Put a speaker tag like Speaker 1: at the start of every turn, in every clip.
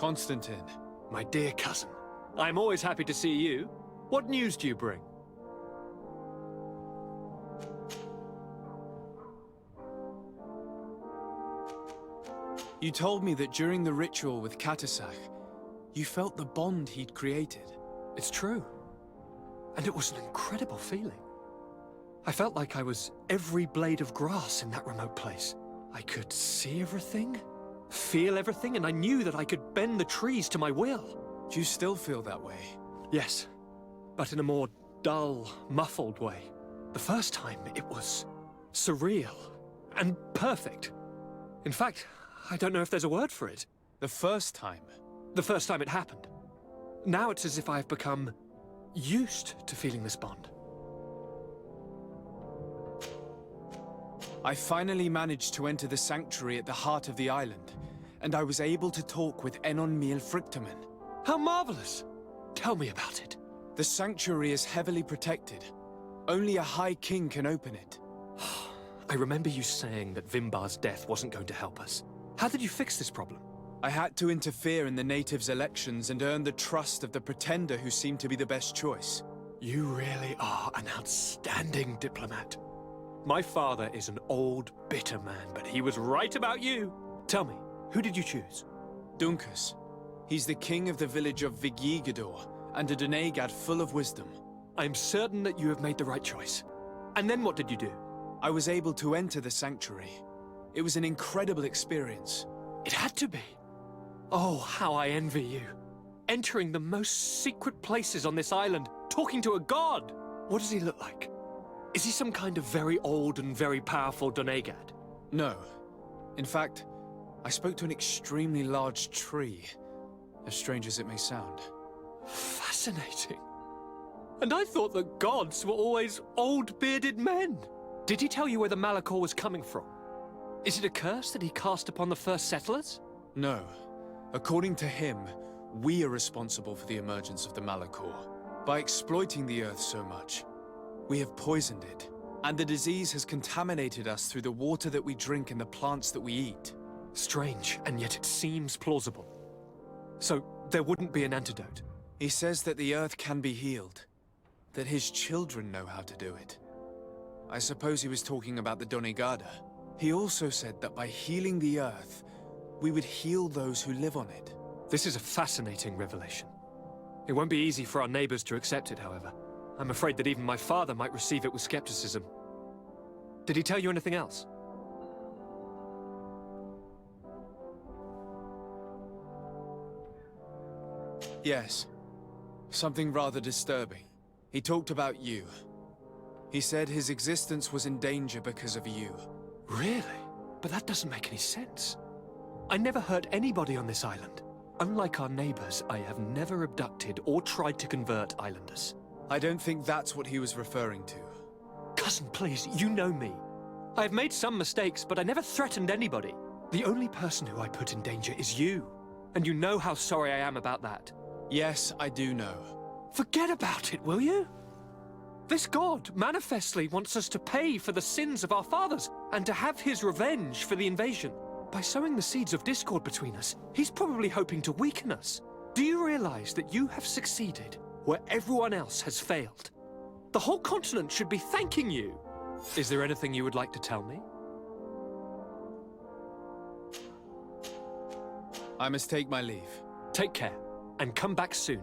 Speaker 1: Constantine.
Speaker 2: My dear cousin, I'm always happy to see you. What news do you bring?
Speaker 1: You told me that during the ritual with Katasach, you felt the bond he'd created.
Speaker 2: It's true. And it was an incredible feeling. I felt like I was every blade of grass in that remote place. I could see everything, feel everything, and I knew that I could bend the trees to my will.
Speaker 1: Do you still feel that way?
Speaker 2: Yes, but in a more dull, muffled way. The first time, it was surreal and perfect. In fact, I don't know if there's a word for it.
Speaker 1: The first time?
Speaker 2: The first time it happened. Now it's as if I've become used to feeling this bond.
Speaker 1: I finally managed to enter the sanctuary at the heart of the island, and I was able to talk with Enon Miel Frictamen.
Speaker 2: How marvelous! Tell me about it.
Speaker 1: The sanctuary is heavily protected. Only a High King can open it.
Speaker 2: I remember you saying that Vimbar's death wasn't going to help us. How did you fix this problem?
Speaker 1: I had to interfere in the natives' elections and earn the trust of the pretender who seemed to be the best choice.
Speaker 2: You really are an outstanding diplomat. My father is an old, bitter man, but he was right about you. Tell me, who did you choose?
Speaker 1: Dunkus. He's the king of the village of Vigyigador, and a Donegad full of wisdom.
Speaker 2: I'm certain that you have made the right choice. And then what did you do?
Speaker 1: I was able to enter the sanctuary. It was an incredible experience.
Speaker 2: It had to be. Oh, how I envy you. Entering the most secret places on this island, talking to a god. What does he look like? Is he some kind of very old and very powerful Donegad?
Speaker 1: No. In fact, I spoke to an extremely large tree, as strange as it may sound.
Speaker 2: Fascinating. And I thought that gods were always old bearded men. Did he tell you where the Malachor was coming from? Is it a curse that he cast upon the first settlers?
Speaker 1: No. According to him, we are responsible for the emergence of the Malachor. By exploiting the earth so much, we have poisoned it, and the disease has contaminated us through the water that we drink and the plants that we eat.
Speaker 2: Strange, and yet it seems plausible. So, there wouldn't be an antidote?
Speaker 1: He says that the earth can be healed, that his children know how to do it. I suppose he was talking about the Donegada. He also said that by healing the earth, we would heal those who live on it.
Speaker 2: This is a fascinating revelation. It won't be easy for our neighbors to accept it, however. I'm afraid that even my father might receive it with skepticism. Did he tell you anything else?
Speaker 1: Yes. Something rather disturbing. He talked about you. He said his existence was in danger because of you.
Speaker 2: Really? But that doesn't make any sense. I never hurt anybody on this island. Unlike our neighbors, I have never abducted or tried to convert islanders.
Speaker 1: I don't think that's what he was referring to.
Speaker 2: Cousin, please, you know me. I have made some mistakes, but I never threatened anybody. The only person who I put in danger is you. And you know how sorry I am about that.
Speaker 1: Yes, I do know.
Speaker 2: Forget about it, will you? This god manifestly wants us to pay for the sins of our fathers and to have his revenge for the invasion. By sowing the seeds of discord between us, he's probably hoping to weaken us. Do you realize that you have succeeded where everyone else has failed? The whole continent should be thanking you. Is there anything you would like to tell me?
Speaker 1: I must take my leave.
Speaker 2: Take care, and come back soon.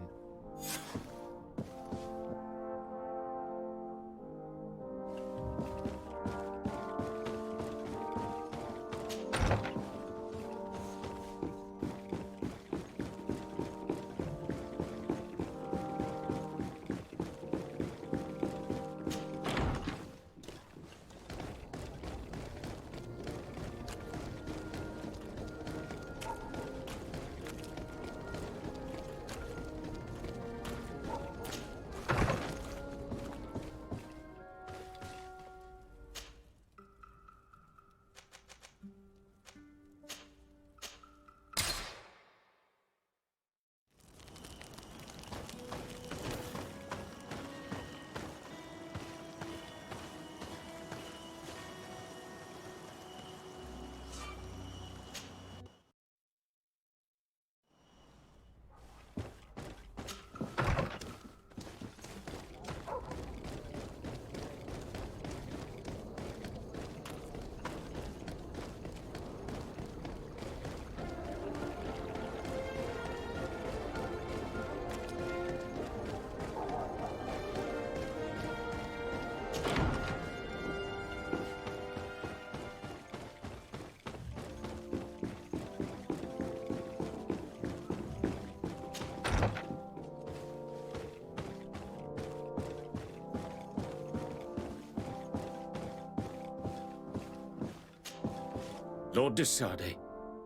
Speaker 3: Lord de Sade,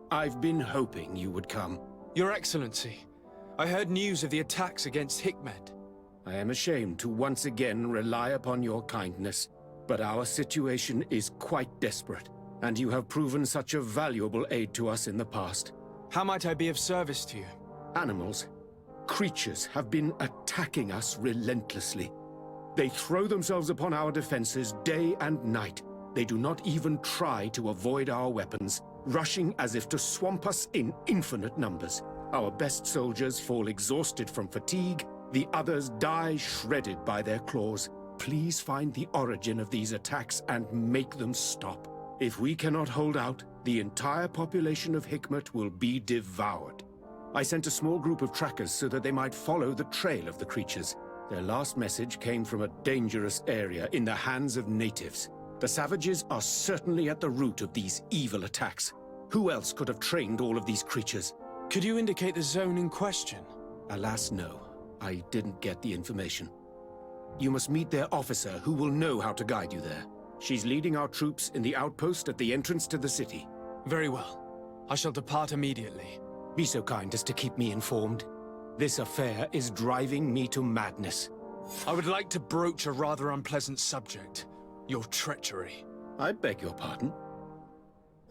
Speaker 3: I've been hoping you would come.
Speaker 1: Your Excellency, I heard news of the attacks against Hikmet.
Speaker 3: I am ashamed to once again rely upon your kindness, but our situation is quite desperate, and you have proven such a valuable aid to us in the past.
Speaker 1: How might I be of service to you?
Speaker 3: Animals, creatures have been attacking us relentlessly. They throw themselves upon our defenses day and night. They do not even try to avoid our weapons, rushing as if to swamp us in infinite numbers. Our best soldiers fall exhausted from fatigue, the others die shredded by their claws. Please find the origin of these attacks and make them stop. If we cannot hold out, the entire population of Hikmet will be devoured. I sent a small group of trackers so that they might follow the trail of the creatures. Their last message came from a dangerous area in the hands of natives. The savages are certainly at the root of these evil attacks. Who else could have trained all of these creatures?
Speaker 1: Could you indicate the zone in question?
Speaker 3: Alas, no. I didn't get the information. You must meet their officer, who will know how to guide you there. She's leading our troops in the outpost at the entrance to the city.
Speaker 1: Very well. I shall depart immediately.
Speaker 3: Be so kind as to keep me informed. This affair is driving me to madness.
Speaker 1: I would like to broach a rather unpleasant subject. Your treachery.
Speaker 3: I beg your pardon?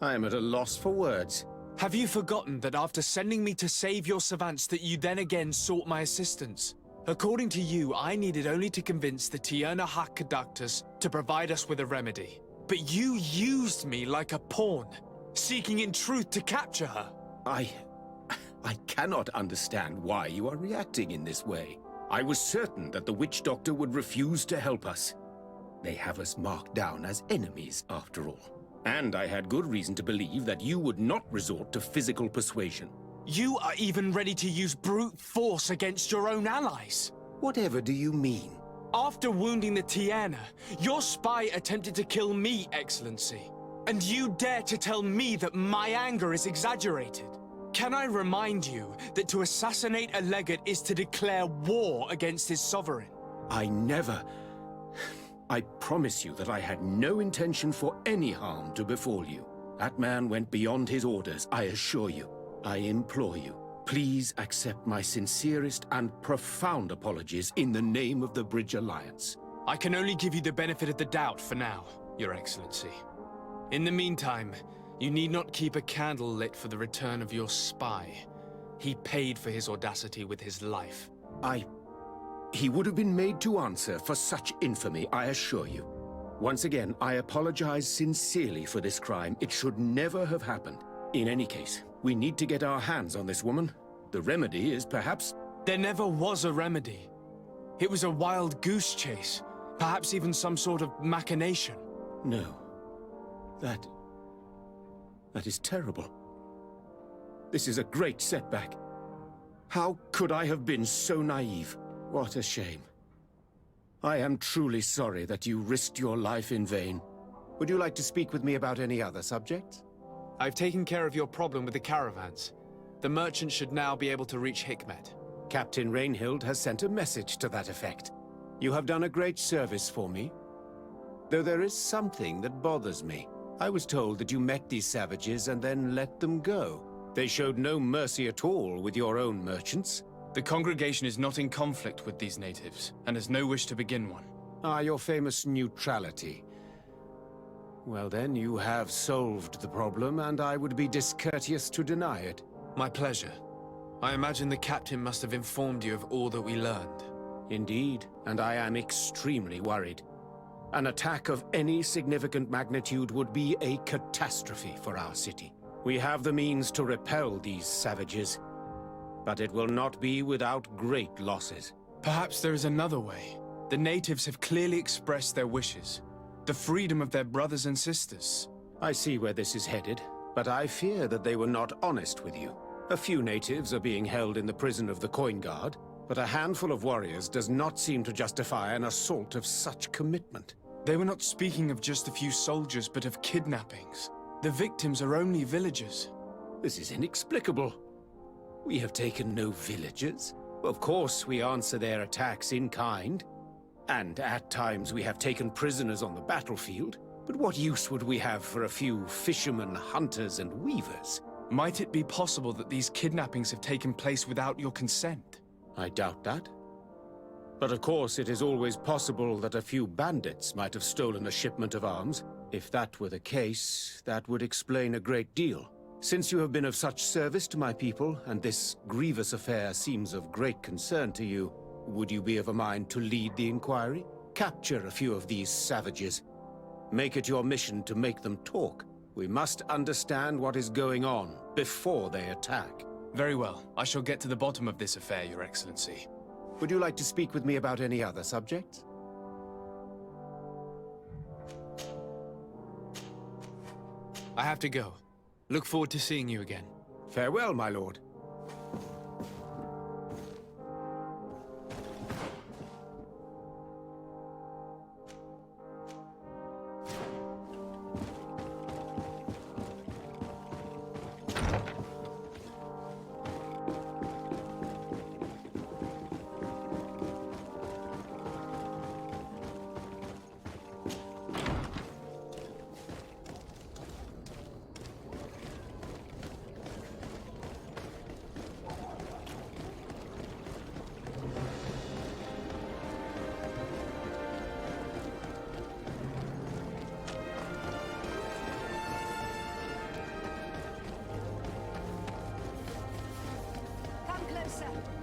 Speaker 3: I am at a loss for words.
Speaker 1: Have you forgotten that after sending me to save your savants that you then again sought my assistance? According to you, I needed only to convince the Tierna Conductors to provide us with a remedy. But you used me like a pawn, seeking in truth to capture her.
Speaker 3: I cannot understand why you are reacting in this way. I was certain that the witch doctor would refuse to help us. They have us marked down as enemies, after all. And I had good reason to believe that you would not resort to physical persuasion.
Speaker 1: You are even ready to use brute force against your own allies.
Speaker 3: Whatever do you mean?
Speaker 1: After wounding the Tierna, your spy attempted to kill me, Excellency. And you dare to tell me that my anger is exaggerated? Can I remind you that to assassinate a legate is to declare war against his sovereign?
Speaker 3: I promise you that I had no intention for any harm to befall you. That man went beyond his orders, I assure you. I implore you, please accept my sincerest and profound apologies in the name of the Bridge Alliance.
Speaker 1: I can only give you the benefit of the doubt for now, Your Excellency. In the meantime, you need not keep a candle lit for the return of your spy. He paid for his audacity with his life.
Speaker 3: He would have been made to answer for such infamy, I assure you. Once again, I apologize sincerely for this crime. It should never have happened. In any case, we need to get our hands on this woman. The remedy is perhaps...
Speaker 1: There never was a remedy. It was a wild goose chase. Perhaps even some sort of machination.
Speaker 3: No. That is terrible. This is a great setback. How could I have been so naive? What a shame. I am truly sorry that you risked your life in vain. Would you like to speak with me about any other subjects?
Speaker 1: I've taken care of your problem with the caravans. The merchant should now be able to reach Hikmet.
Speaker 3: Captain Rainhild has sent a message to that effect. You have done a great service for me. Though there is something that bothers me. I was told that you met these savages and then let them go. They showed no mercy at all with your own merchants.
Speaker 1: The congregation is not in conflict with these natives, and has no wish to begin one.
Speaker 3: Your famous neutrality. Well then, you have solved the problem, and I would be discourteous to deny it.
Speaker 1: My pleasure. I imagine the captain must have informed you of all that we learned.
Speaker 3: Indeed, and I am extremely worried. An attack of any significant magnitude would be a catastrophe for our city. We have the means to repel these savages, but it will not be without great losses.
Speaker 1: Perhaps there is another way. The natives have clearly expressed their wishes. The freedom of their brothers and sisters.
Speaker 3: I see where this is headed, but I fear that they were not honest with you. A few natives are being held in the prison of the Coin Guard, but a handful of warriors does not seem to justify an assault of such commitment.
Speaker 1: They were not speaking of just a few soldiers, but of kidnappings. The victims are only villagers.
Speaker 3: This is inexplicable. We have taken no villagers. Of course, we answer their attacks in kind. And at times we have taken prisoners on the battlefield. But what use would we have for a few fishermen, hunters, and weavers?
Speaker 1: Might it be possible that these kidnappings have taken place without your consent?
Speaker 3: I doubt that. But of course, it is always possible that a few bandits might have stolen a shipment of arms. If that were the case, that would explain a great deal. Since you have been of such service to my people, and this grievous affair seems of great concern to you, would you be of a mind to lead the inquiry? Capture a few of these savages. Make it your mission to make them talk. We must understand what is going on before they attack.
Speaker 1: Very well. I shall get to the bottom of this affair, Your Excellency.
Speaker 3: Would you like to speak with me about any other subjects?
Speaker 1: I have to go. Look forward to seeing you again.
Speaker 3: Farewell, my lord.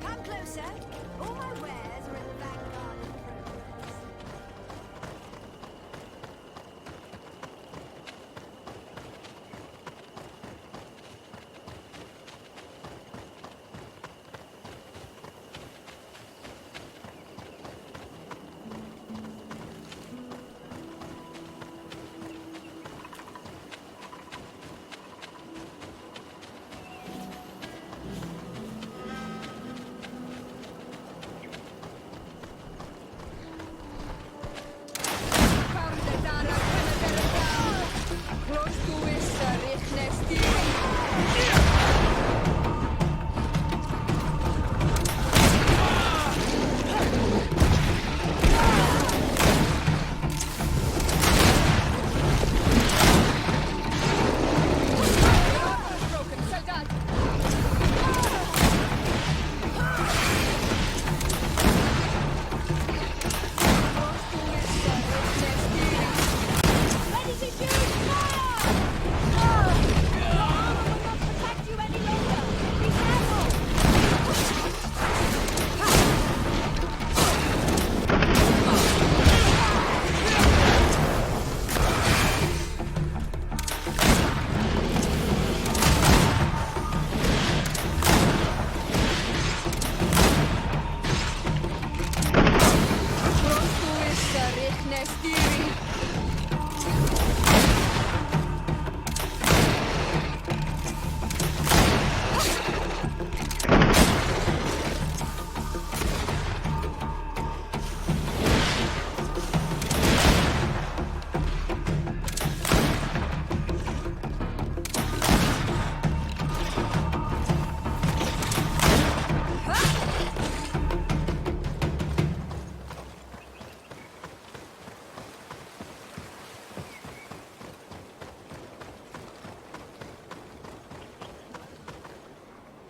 Speaker 4: Come closer. All my wares are in the back garden progress.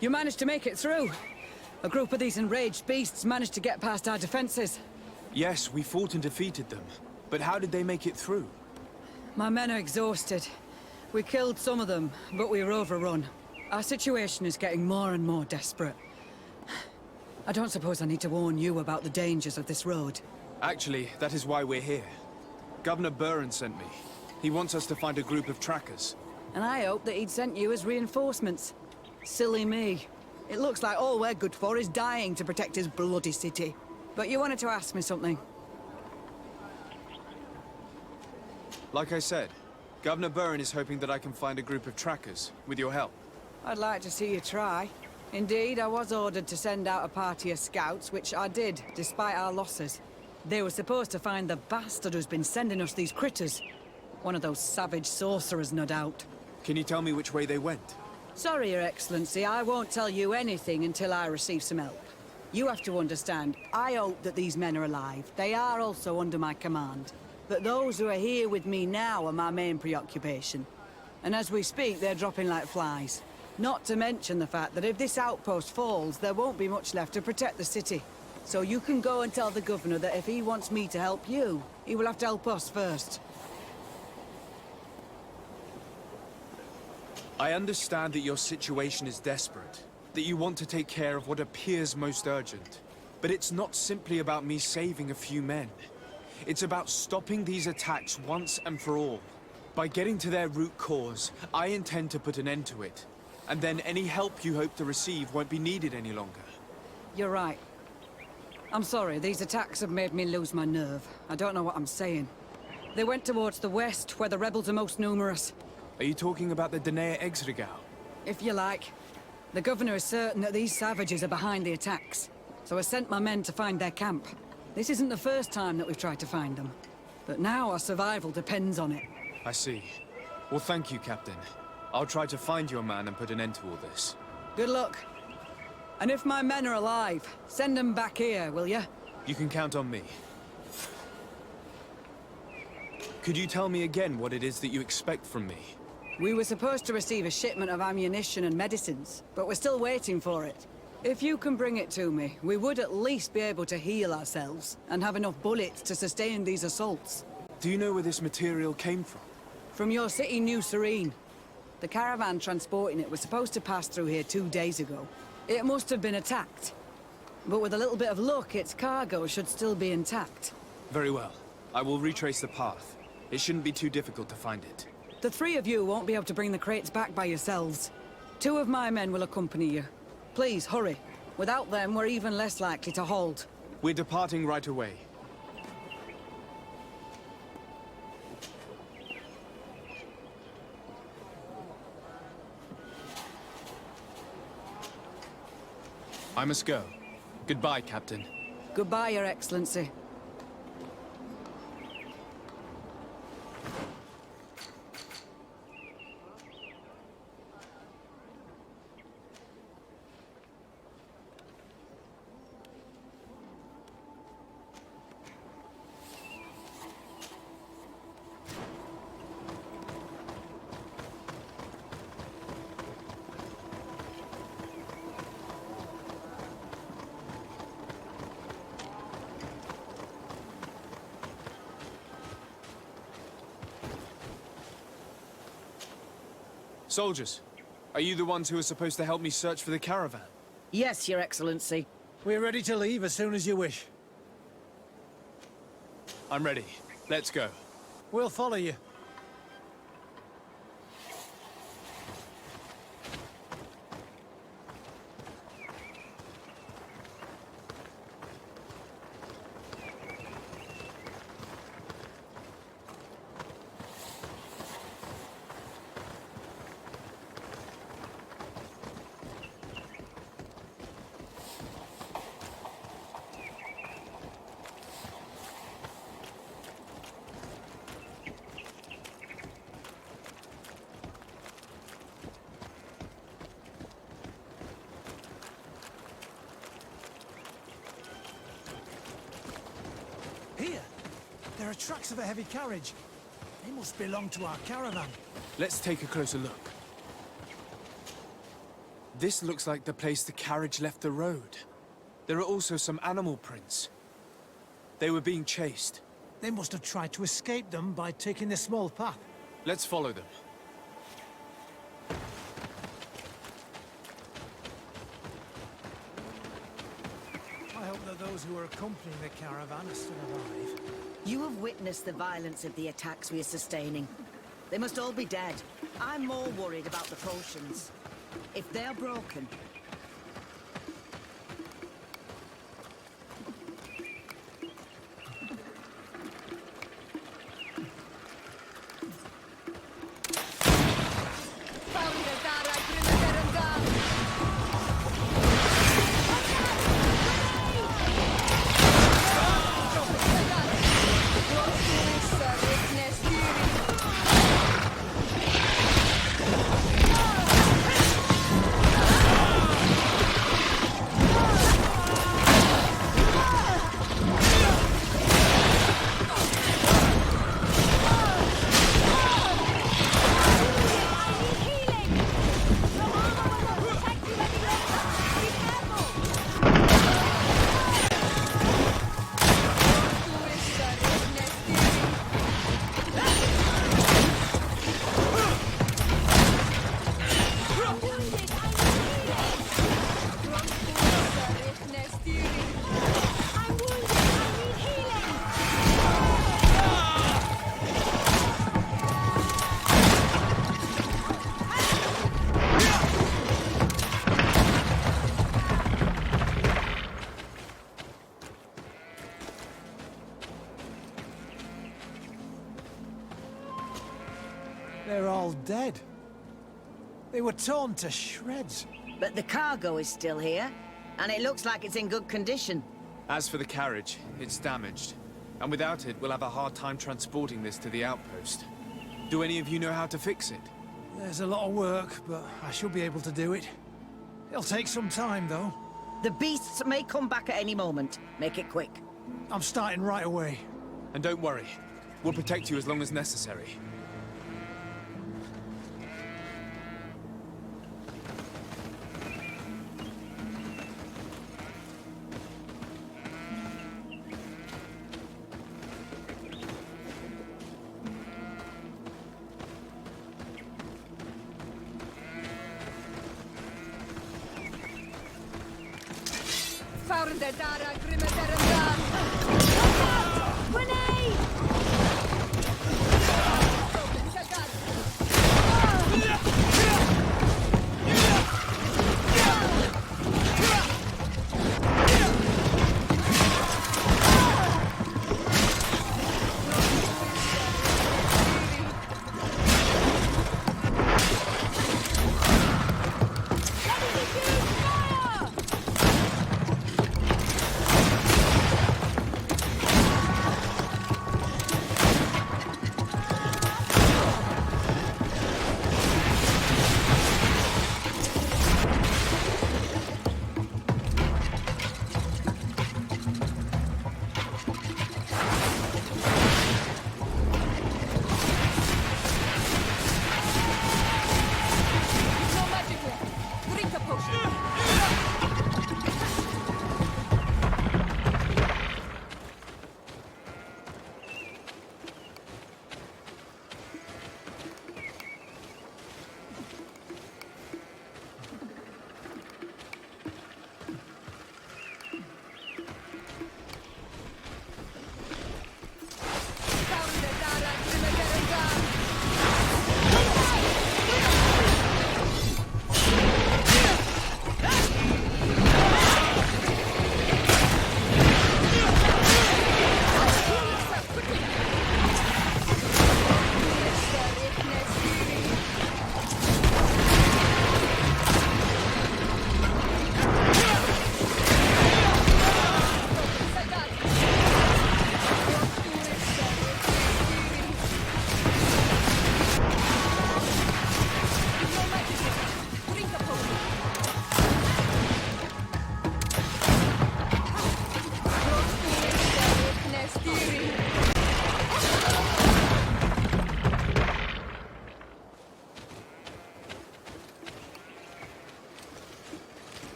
Speaker 5: You managed to make it through. A group of these enraged beasts managed to get past our defenses.
Speaker 1: Yes, we fought and defeated them. But how did they make it through?
Speaker 5: My men are exhausted. We killed some of them, but we were overrun. Our situation is getting more and more desperate. I don't suppose I need to warn you about the dangers of this road.
Speaker 1: Actually, that is why we're here. Governor Buren sent me. He wants us to find a group of trackers.
Speaker 5: And I hope that he'd sent you as reinforcements. Silly me. It looks like all we're good for is dying to protect his bloody city. But you wanted to ask me something.
Speaker 1: Like I said, Governor Buren is hoping that I can find a group of trackers, with your help.
Speaker 5: I'd like to see you try. Indeed, I was ordered to send out a party of scouts, which I did, despite our losses. They were supposed to find the bastard who's been sending us these critters. One of those savage sorcerers, no doubt.
Speaker 1: Can you tell me which way they went?
Speaker 5: Sorry, Your Excellency, I won't tell you anything until I receive some help. You have to understand, I hope that these men are alive. They are also under my command. But those who are here with me now are my main preoccupation. And as we speak, they're dropping like flies. Not to mention the fact that if this outpost falls, there won't be much left to protect the city. So you can go and tell the governor that if he wants me to help you, he will have to help us first.
Speaker 1: I understand that your situation is desperate, that you want to take care of what appears most urgent. But it's not simply about me saving a few men. It's about stopping these attacks once and for all. By getting to their root cause, I intend to put an end to it. And then any help you hope to receive won't be needed any longer.
Speaker 5: You're right. I'm sorry, these attacks have made me lose my nerve. I don't know what I'm saying. They went towards the west, where the rebels are most numerous.
Speaker 1: Are you talking about the Danae Exregao?
Speaker 5: If you like. The governor is certain that these savages are behind the attacks, so I sent my men to find their camp. This isn't the first time that we've tried to find them, but now our survival depends on it.
Speaker 1: I see. Well, thank you, Captain. I'll try to find your man and put an end to all this.
Speaker 5: Good luck. And if my men are alive, send them back here, will you?
Speaker 1: You can count on me. Could you tell me again what it is that you expect from me?
Speaker 5: We were supposed to receive a shipment of ammunition and medicines, but we're still waiting for it. If you can bring it to me, we would at least be able to heal ourselves and have enough bullets to sustain these assaults.
Speaker 1: Do you know where this material came from?
Speaker 5: From your city, New Serene. The caravan transporting it was supposed to pass through here 2 days ago. It must have been attacked. But with a little bit of luck, its cargo should still be intact.
Speaker 1: Very well. I will retrace the path. It shouldn't be too difficult to find it.
Speaker 5: The three of you won't be able to bring the crates back by yourselves. 2 of my men will accompany you. Please, hurry. Without them, we're even less likely to hold.
Speaker 1: We're departing right away. I must go. Goodbye, Captain.
Speaker 5: Goodbye, Your Excellency.
Speaker 1: Soldiers, are you the ones who are supposed to help me search for the caravan?
Speaker 5: Yes, Your Excellency.
Speaker 6: We're ready to leave as soon as you wish.
Speaker 1: I'm ready. Let's go.
Speaker 6: We'll follow you. Here! There are tracks of a heavy carriage. They must belong to our caravan.
Speaker 1: Let's take a closer look. This looks like the place the carriage left the road. There are also some animal prints. They were being chased.
Speaker 6: They must have tried to escape them by taking the small path.
Speaker 1: Let's follow them.
Speaker 6: I hope that those who are accompanying the caravan are still alive.
Speaker 7: You have witnessed the violence of the attacks we are sustaining. They must all be dead. I'm more worried about the potions. If they're broken,
Speaker 6: They're all dead. They were torn to shreds.
Speaker 7: But the cargo is still here, and it looks like it's in good condition.
Speaker 1: As for the carriage, it's damaged. And without it, we'll have a hard time transporting this to the outpost. Do any of you know how to fix it?
Speaker 6: There's a lot of work, but I should be able to do it. It'll take some time, though.
Speaker 7: The beasts may come back at any moment. Make it quick.
Speaker 6: I'm starting right away.
Speaker 1: And don't worry, we'll protect you as long as necessary.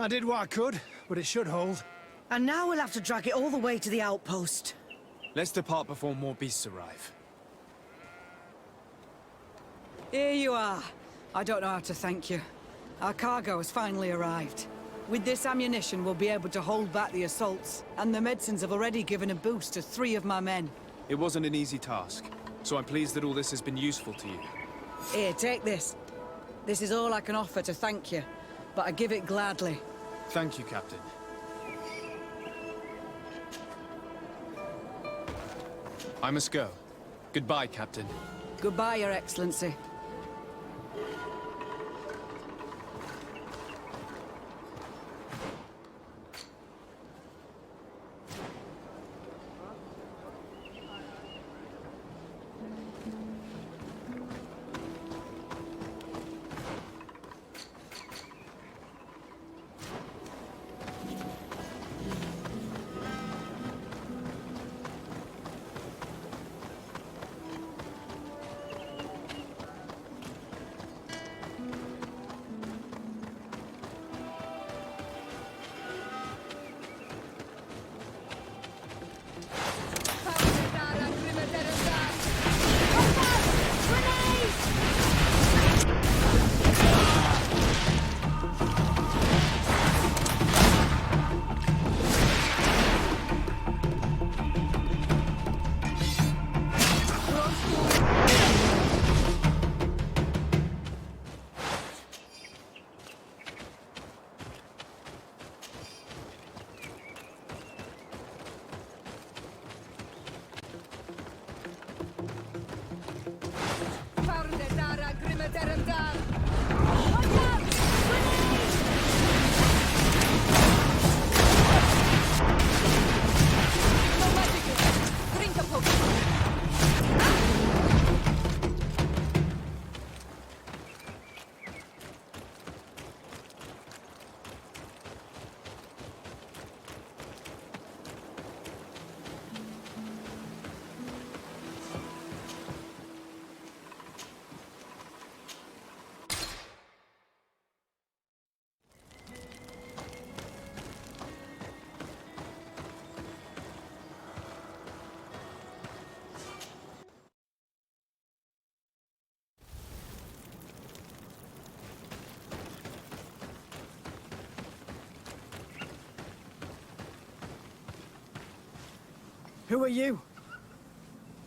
Speaker 6: I did what I could, but it should hold.
Speaker 7: And now we'll have to drag it all the way to the outpost.
Speaker 1: Let's depart before more beasts arrive.
Speaker 5: Here you are. I don't know how to thank you. Our cargo has finally arrived. With this ammunition, we'll be able to hold back the assaults, and the medicines have already given a boost to 3 of my men.
Speaker 1: It wasn't an easy task, so I'm pleased that all this has been useful to you.
Speaker 5: Here, take this. This is all I can offer to thank you, but I give it gladly.
Speaker 1: Thank you, Captain. I must go. Goodbye, Captain.
Speaker 5: Goodbye, Your Excellency.
Speaker 8: Who are you?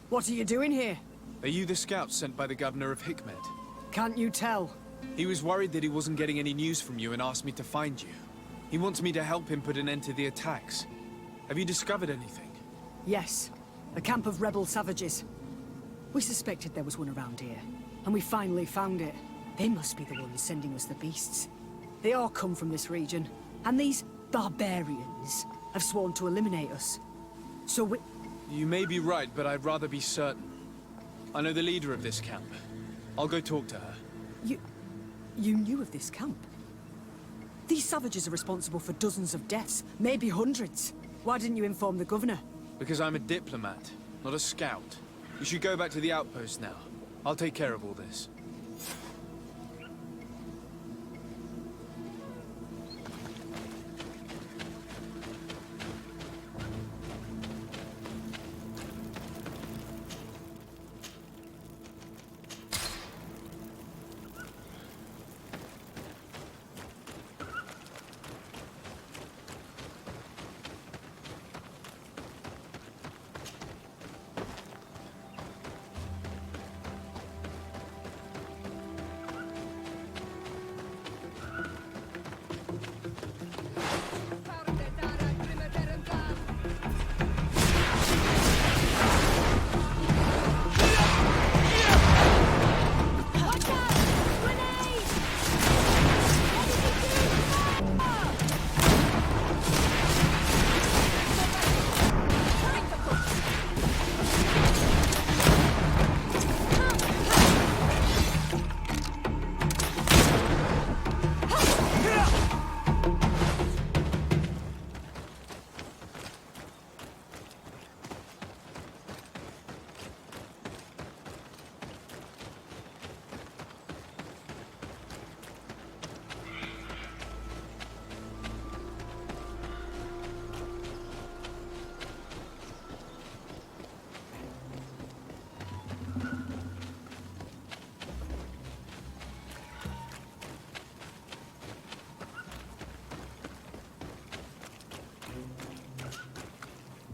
Speaker 8: What are you doing here?
Speaker 1: Are you the scout sent by the governor of Hikmet?
Speaker 8: Can't you tell?
Speaker 1: He was worried that he wasn't getting any news from you and asked me to find you. He wants me to help him put an end to the attacks. Have you discovered anything?
Speaker 8: Yes. A camp of rebel savages. We suspected there was one around here, and we finally found it. They must be the ones sending us the beasts. They all come from this region, and these barbarians have sworn to eliminate us. So we...
Speaker 1: You may be right, but I'd rather be certain. I know the leader of this camp. I'll go talk to her.
Speaker 8: You knew of this camp? These savages are responsible for dozens of deaths, maybe hundreds. Why didn't you inform the governor?
Speaker 1: Because I'm a diplomat, not a scout. You should go back to the outpost now. I'll take care of all this.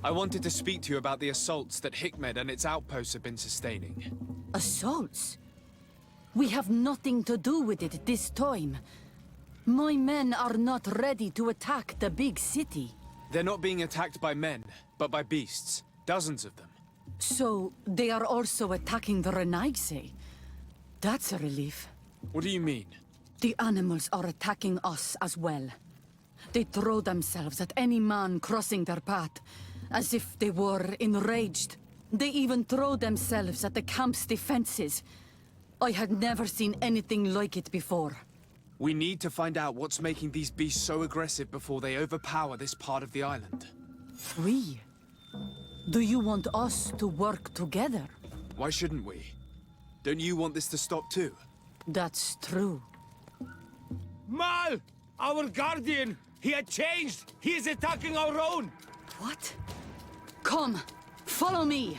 Speaker 1: I wanted to speak to you about the assaults that Hikmed and its outposts have been sustaining.
Speaker 9: Assaults? We have nothing to do with it this time. My men are not ready to attack the big city.
Speaker 1: They're not being attacked by men, but by beasts. Dozens of them.
Speaker 9: So, they are also attacking the Renaigse. That's a relief.
Speaker 1: What do you mean?
Speaker 9: The animals are attacking us as well. They throw themselves at any man crossing their path, as if they were enraged. They even throw themselves at the camp's defenses. I had never seen anything like it before.
Speaker 1: We need to find out what's making these beasts so aggressive before they overpower this part of the island.
Speaker 9: We? Do you want us to work together?
Speaker 1: Why shouldn't we? Don't you want this to stop too?
Speaker 9: That's true.
Speaker 10: Mal! Our guardian! He had changed! He is attacking our own!
Speaker 9: What? Come, follow me!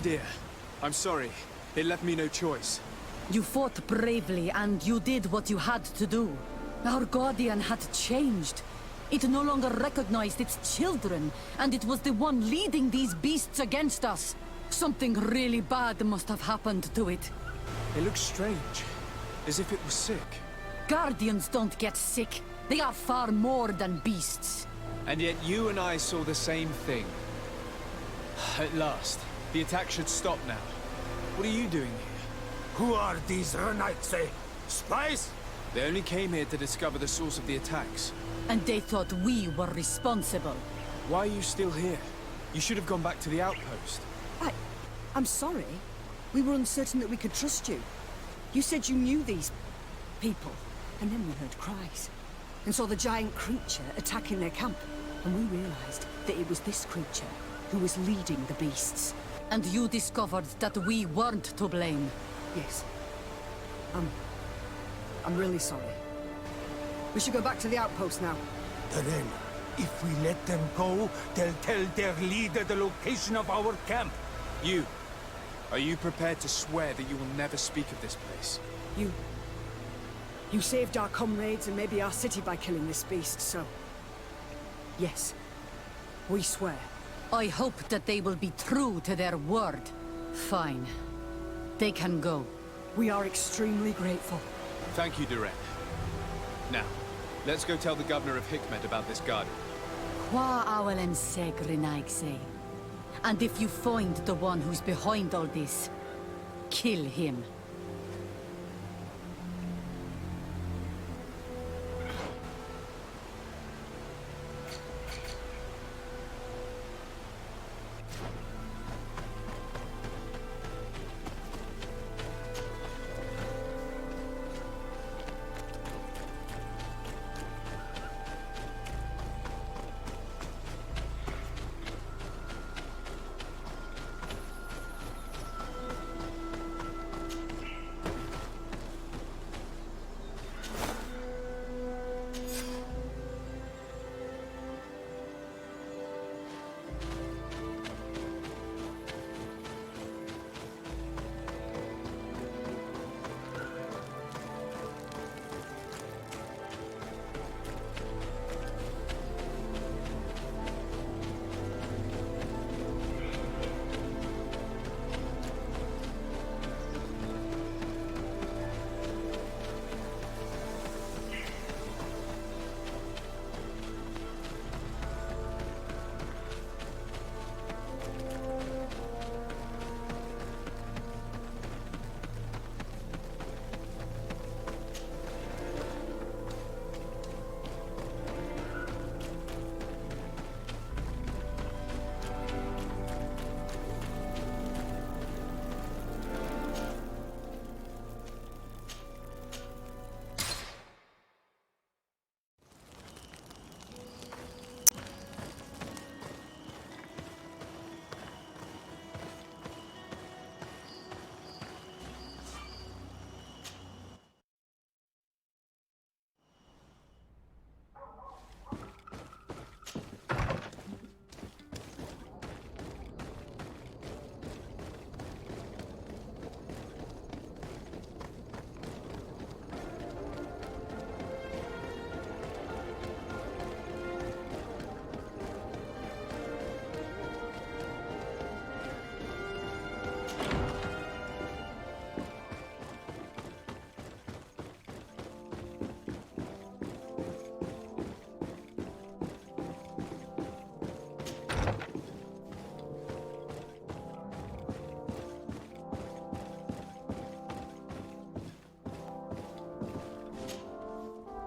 Speaker 1: dear. I'm sorry. It left me no choice.
Speaker 9: You fought bravely, and you did what you had to do. Our guardian had changed. It no longer recognized its children, and it was the one leading these beasts against us. Something really bad must have happened to it.
Speaker 1: It looks strange. As if it was sick.
Speaker 9: Guardians don't get sick. They are far more than beasts.
Speaker 1: And yet you and I saw the same thing. At last. The attack should stop now. What are you doing here?
Speaker 10: Who are these Renaitse? Spies?
Speaker 1: They only came here to discover the source of the attacks.
Speaker 9: And they thought we were responsible.
Speaker 1: Why are you still here? You should have gone back to the outpost.
Speaker 8: I'm sorry. We were uncertain that we could trust you. You said you knew these people, and then we heard cries. And saw the giant creature attacking their camp. And we realized that it was this creature who was leading the beasts.
Speaker 9: And you discovered that we weren't to blame.
Speaker 8: Yes. I'm really sorry. We should go back to the outpost now.
Speaker 10: Then, if we let them go, they'll tell their leader the location of our camp.
Speaker 1: Are you prepared to swear that you will never speak of this place?
Speaker 8: You saved our comrades and maybe our city by killing this beast, so... Yes. We swear.
Speaker 9: I hope that they will be true to their word. Fine. They can go.
Speaker 8: We are extremely grateful.
Speaker 1: Thank you, Duran. Now, let's go tell the governor of Hikmet about this garden.
Speaker 9: Qua awelen segrenaigse. And if you find the one who's behind all this, kill him.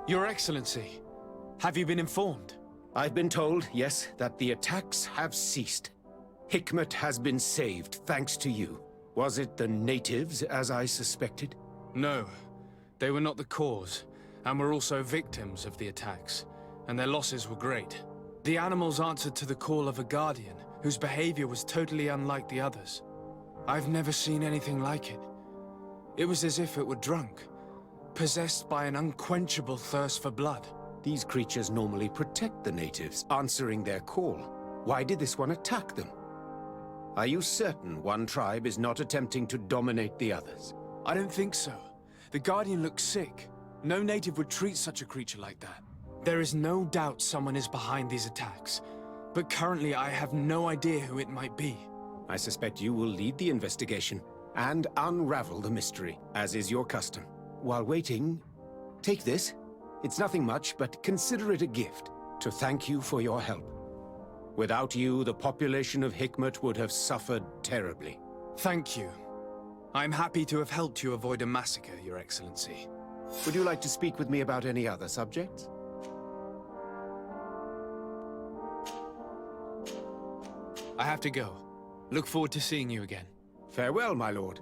Speaker 1: Your Excellency, have you been informed?
Speaker 3: I've been told, yes, that the attacks have ceased. Hikmet has been saved, thanks to you. Was it the natives, as I suspected?
Speaker 1: No. They were not the cause, and were also victims of the attacks, and their losses were great. The animals answered to the call of a guardian, whose behavior was totally unlike the others. I've never seen anything like it. It was as if it were drunk, possessed by an unquenchable thirst for blood.
Speaker 3: These creatures normally protect the natives, answering their call. Why did this one attack them? Are you certain one tribe is not attempting to dominate the others?
Speaker 1: I don't think so. The Guardian looks sick. No native would treat such a creature like that. There is no doubt someone is behind these attacks. But currently I have no idea who it might be.
Speaker 3: I suspect you will lead the investigation and unravel the mystery, as is your custom. While waiting, take this. It's nothing much, but consider it a gift to thank you for your help. Without you, the population of Hikmet would have suffered terribly.
Speaker 1: Thank you. I'm happy to have helped you avoid a massacre, Your Excellency.
Speaker 3: Would you like to speak with me about any other subjects?
Speaker 1: I have to go. Look forward to seeing you again.
Speaker 3: Farewell, my lord.